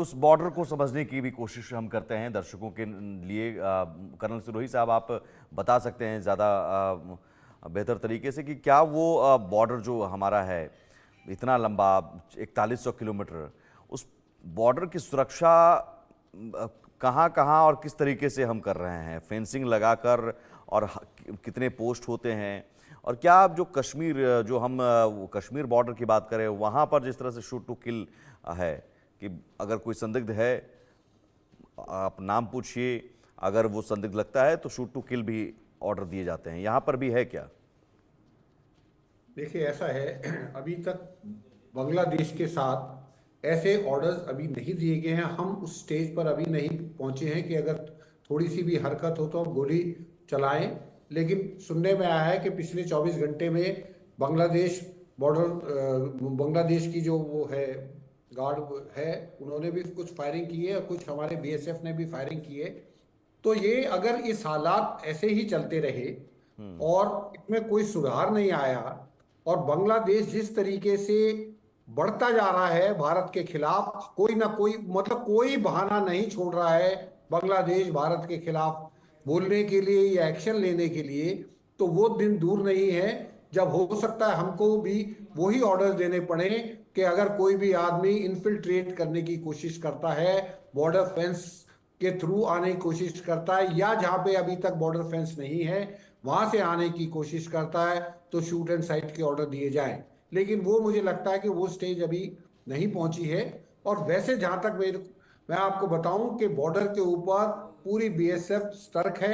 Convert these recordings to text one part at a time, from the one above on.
उस बॉर्डर को समझने की भी कोशिश हम करते हैं दर्शकों के लिए। कर्नल सिरोही साहब, आप बता सकते हैं ज़्यादा बेहतर तरीके से कि क्या वो बॉर्डर जो हमारा है इतना लंबा 4100 किलोमीटर, उस बॉर्डर की सुरक्षा कहाँ कहाँ और किस तरीके से हम कर रहे हैं, फेंसिंग लगाकर, और कितने पोस्ट होते हैं, और क्या आप जो कश्मीर, जो हम वो कश्मीर बॉर्डर की बात करें वहाँ पर जिस तरह से शूट टू किल है कि अगर कोई संदिग्ध है आप नाम पूछिए, अगर वो संदिग्ध लगता है तो शूट टू किल भी ऑर्डर दिए जाते हैं, यहाँ पर भी है क्या? देखिए, ऐसा है अभी तक बांग्लादेश के साथ ऐसे ऑर्डर्स अभी नहीं दिए गए हैं। हम उस स्टेज पर अभी नहीं पहुंचे हैं कि अगर थोड़ी सी भी हरकत हो तो हम गोली चलाएं। लेकिन सुनने में आया है कि पिछले 24 घंटे में बांग्लादेश बांग्लादेश की जो वो है गार्ड है, उन्होंने भी कुछ फायरिंग की है और कुछ हमारे बीएसएफ ने भी फायरिंग की है। तो ये अगर इस हालात ऐसे ही चलते रहे और इसमें कोई सुधार नहीं आया और बांग्लादेश जिस तरीके से बढ़ता जा रहा है भारत के खिलाफ, कोई ना कोई मतलब कोई बहाना नहीं छोड़ रहा है बांग्लादेश भारत के खिलाफ बोलने के लिए या एक्शन लेने के लिए, तो वो दिन दूर नहीं है जब हो सकता है हमको भी वही ऑर्डर देने पड़े कि अगर कोई भी आदमी इन्फिल्ट्रेट करने की कोशिश करता है, बॉर्डर फेंस के थ्रू आने की कोशिश करता है, या जहां पे अभी तक बॉर्डर फेंस नहीं है वहां से आने की कोशिश करता है, तो शूट एंड साइट के ऑर्डर दिए जाएं। लेकिन वो मुझे लगता है कि वो स्टेज अभी नहीं पहुंची है। और वैसे जहां तक मैं आपको बताऊं कि बॉर्डर के ऊपर पूरी बीएसएफ सतर्क है।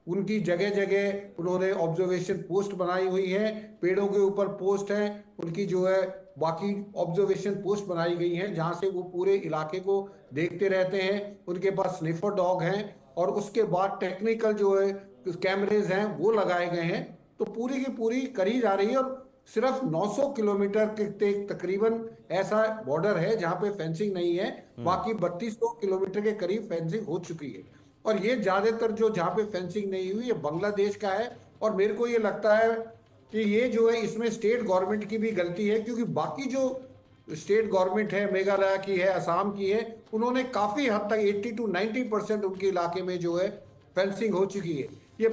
उनकी जगह जगह उन्होंने ऑब्जर्वेशन पोस्ट बनाई हुई है, पेड़ों के ऊपर पोस्ट है उनकी जो है, बाकी ऑब्जर्वेशन पोस्ट बनाई गई हैं जहां से वो पूरे इलाके को देखते रहते हैं। उनके पास स्निफर डॉग हैं और उसके बाद टेक्निकल जो है कैमरेज हैं वो लगाए गए हैं। तो पूरी की पूरी करी जा रही है और सिर्फ 900 किलोमीटर के तकरीबन ऐसा बॉर्डर है जहां पे फेंसिंग नहीं है। बाकी 3200 किलोमीटर के करीब फेंसिंग हो चुकी है। और ये ज्यादातर जो जहां पे फेंसिंग नहीं हुई ये बांग्लादेश का है। और मेरे को ये लगता है कि ये जो है इसमें स्टेट गवर्नमेंट की भी गलती है, क्योंकि बाकी जो स्टेट गवर्नमेंट है, मेघालय की है, असम की है, उन्होंने काफी हद तक 80 to 90% उनके इलाके में जो है फेंसिंग हो चुकी है। ये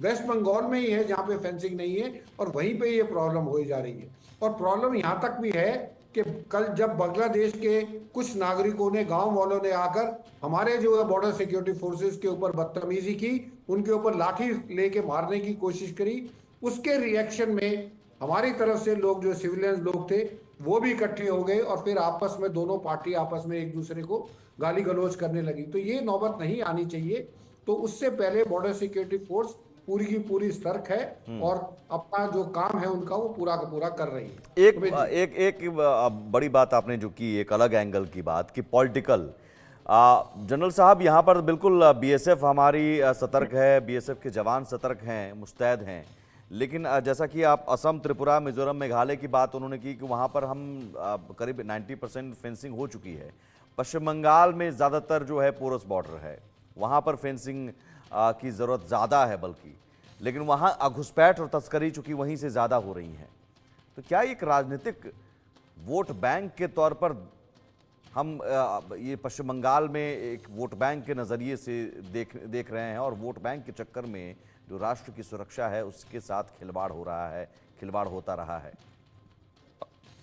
वेस्ट बंगाल में ही है जहां पे फेंसिंग नहीं है और वहीं पे ये प्रॉब्लम हो जा रही है। और प्रॉब्लम यहां तक भी है कि कल जब बांग्लादेश के कुछ नागरिकों ने, गांव वालों ने आकर हमारे जो है बॉर्डर सिक्योरिटी फोर्सेस के ऊपर बदतमीजी की, उनके ऊपर लाठी लेके मारने की कोशिश करी, उसके रिएक्शन में हमारी तरफ से लोग जो सिविलियन लोग थे वो भी इकट्ठे हो गए और फिर आपस में दोनों पार्टी आपस में एक दूसरे को गाली गलौज करने लगी। तो ये नौबत नहीं आनी चाहिए। तो उससे पहले बॉर्डर सिक्योरिटी फोर्स पूरी की पूरी सतर्क है और अपना जो काम है उनका वो पूरा का पूरा कर रही है। एक उमेश जी। एक एक बड़ी बात आपने जो की, एक अलग एंगल की बात कि पॉलिटिकल, जनरल साहब यहाँ पर बिल्कुल बीएसएफ हमारी सतर्क है, बीएसएफ के जवान सतर्क हैं, मुस्तैद हैं, लेकिन जैसा कि आप असम, त्रिपुरा, मिजोरम, मेघालय की बात उन्होंने की कि वहाँ पर हम करीब 90% फेंसिंग हो चुकी है। पश्चिम बंगाल में ज़्यादातर जो है पोरस बॉर्डर है, वहाँ पर फेंसिंग की ज़रूरत ज़्यादा है बल्कि, लेकिन वहाँ घुसपैठ और तस्करी चूँकि वहीं से ज़्यादा हो रही हैं। तो क्या एक राजनीतिक वोट बैंक के तौर पर हम ये पश्चिम बंगाल में एक वोट बैंक के नज़रिए से देख रहे हैं, और वोट बैंक के चक्कर में जो राष्ट्र की सुरक्षा है उसके साथ खिलवाड़ हो रहा है, खिलवाड़ होता रहा है?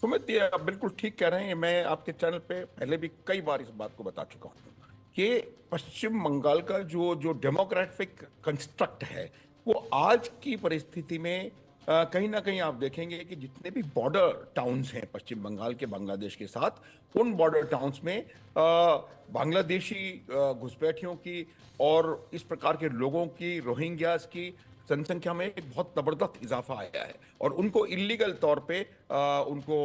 सुमित, ये आप बिल्कुल ठीक कह रहे हैं। मैं आपके चैनल पे पहले भी कई बार इस बात को बता चुका हूँ कि पश्चिम बंगाल का जो जो डेमोग्राफिक कंस्ट्रक्ट है वो आज की परिस्थिति में कहीं ना कहीं आप देखेंगे कि जितने भी बॉर्डर टाउन्स हैं पश्चिम बंगाल के बांग्लादेश के साथ, उन बॉर्डर टाउन्स में बांग्लादेशी घुसपैठियों की और इस प्रकार के लोगों की, रोहिंग्यास की जनसंख्या में एक बहुत जबरदस्त इजाफा आया है। और उनको इलीगल तौर पे उनको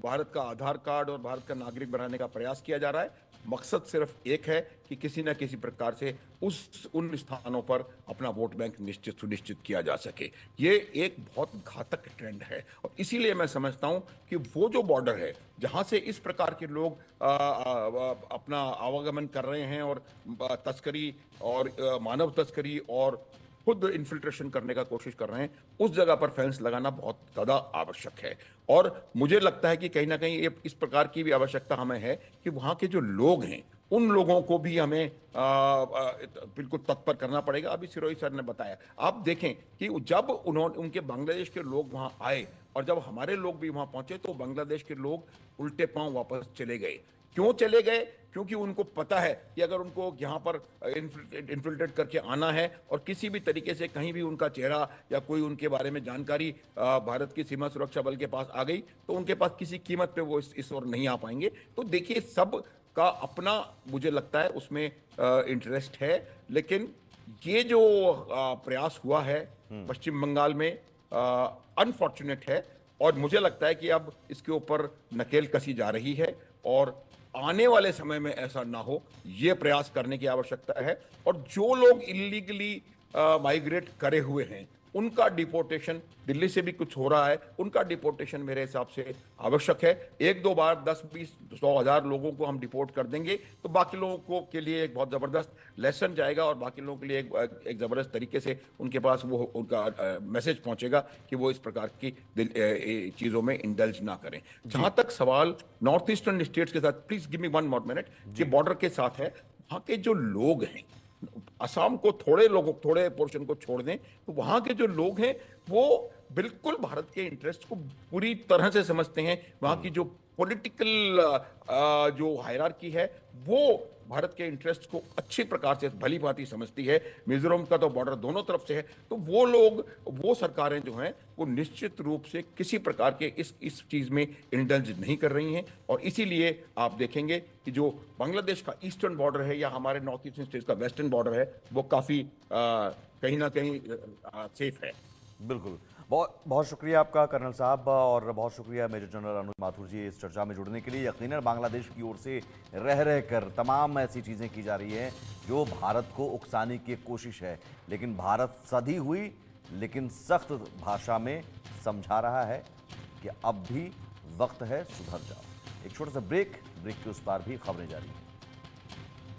भारत का आधार कार्ड और भारत का नागरिक बनाने का प्रयास किया जा रहा है। मकसद सिर्फ एक है कि किसी न किसी प्रकार से उन स्थानों पर अपना वोट बैंक निश्चित सुनिश्चित किया जा सके। ये एक बहुत घातक ट्रेंड है और इसीलिए मैं समझता हूं कि वो जो बॉर्डर है जहां से इस प्रकार के लोग अपना आवागमन कर रहे हैं और तस्करी और मानव तस्करी और खुद इन्फिल्ट्रेशन करने का कोशिश कर रहे हैं, उस जगह पर फेंस लगाना बहुत ज़्यादा आवश्यक है। और मुझे लगता है कि कहीं ना कहीं ये इस प्रकार की भी आवश्यकता हमें है कि वहाँ के जो लोग हैं उन लोगों को भी हमें बिल्कुल तत्पर करना पड़ेगा। अभी सिरोही सर ने बताया, आप देखें कि जब उन्होंने उनके बांग्लादेश के लोग वहाँ आए और जब हमारे लोग भी वहाँ पहुंचे तो बांग्लादेश के लोग उल्टे पांव वापस चले गए। क्यों चले गए? क्योंकि उनको पता है कि अगर उनको यहाँ पर इन्फिल्ट्रेट करके आना है और किसी भी तरीके से कहीं भी उनका चेहरा या कोई उनके बारे में जानकारी भारत की सीमा सुरक्षा बल के पास आ गई तो उनके पास किसी कीमत पे वो इस ओर नहीं आ पाएंगे। तो देखिए, सब का अपना मुझे लगता है उसमें इंटरेस्ट है, लेकिन ये जो प्रयास हुआ है पश्चिम बंगाल में अनफॉर्चुनेट है और मुझे लगता है कि अब इसके ऊपर नकेल कसी जा रही है और आने वाले समय में ऐसा ना हो ये प्रयास करने की आवश्यकता है। और जो लोग इलीगली माइग्रेट करे हुए हैं उनका डिपोर्टेशन, दिल्ली से भी कुछ हो रहा है, उनका डिपोर्टेशन मेरे हिसाब से आवश्यक है। एक दो बार 10, 20, 100,000 लोगों को हम डिपोर्ट कर देंगे तो बाकी लोगों को के लिए एक बहुत ज़बरदस्त लेसन जाएगा और बाकी लोगों के लिए एक ज़बरदस्त तरीके से उनके पास वो उनका मैसेज पहुंचेगा कि वो इस प्रकार की चीज़ों में इंडल्ज ना करें। जहाँ तक सवाल नॉर्थ ईस्टर्न स्टेट्स के साथ, please give me 1 more minute, कि बॉर्डर के साथ है, वहाँ के जो लोग हैं, असम को थोड़े पोर्शन को छोड़ दें तो वहां के जो लोग हैं वो बिल्कुल भारत के इंटरेस्ट को पूरी तरह से समझते हैं। वहां की जो पॉलिटिकल जो हायरार्की है वो भारत के इंटरेस्ट को अच्छी प्रकार से भली भांति समझती है। मिजोरम का तो बॉर्डर दोनों तरफ से है, तो वो लोग, वो सरकारें जो हैं वो निश्चित रूप से किसी प्रकार के इस चीज में इंडल्ज नहीं कर रही हैं। और इसीलिए आप देखेंगे कि जो बांग्लादेश का ईस्टर्न बॉर्डर है या हमारे नॉर्थ ईस्टर्न स्टेट्स का वेस्टर्न बॉर्डर है वो काफी कहीं ना कहीं सेफ है। बिल्कुल, बहुत बहुत शुक्रिया आपका कर्नल साहब, और बहुत शुक्रिया मेजर जनरल अनुज माथुर जी इस चर्चा में जुड़ने के लिए। यकीनन बांग्लादेश की ओर से रह कर तमाम ऐसी चीज़ें की जा रही हैं जो भारत को उकसाने की कोशिश है, लेकिन भारत सधी हुई लेकिन सख्त भाषा में समझा रहा है कि अब भी वक्त है, सुधर जाओ। एक छोटा सा ब्रेक के उस पार भी खबरें जारी हैं।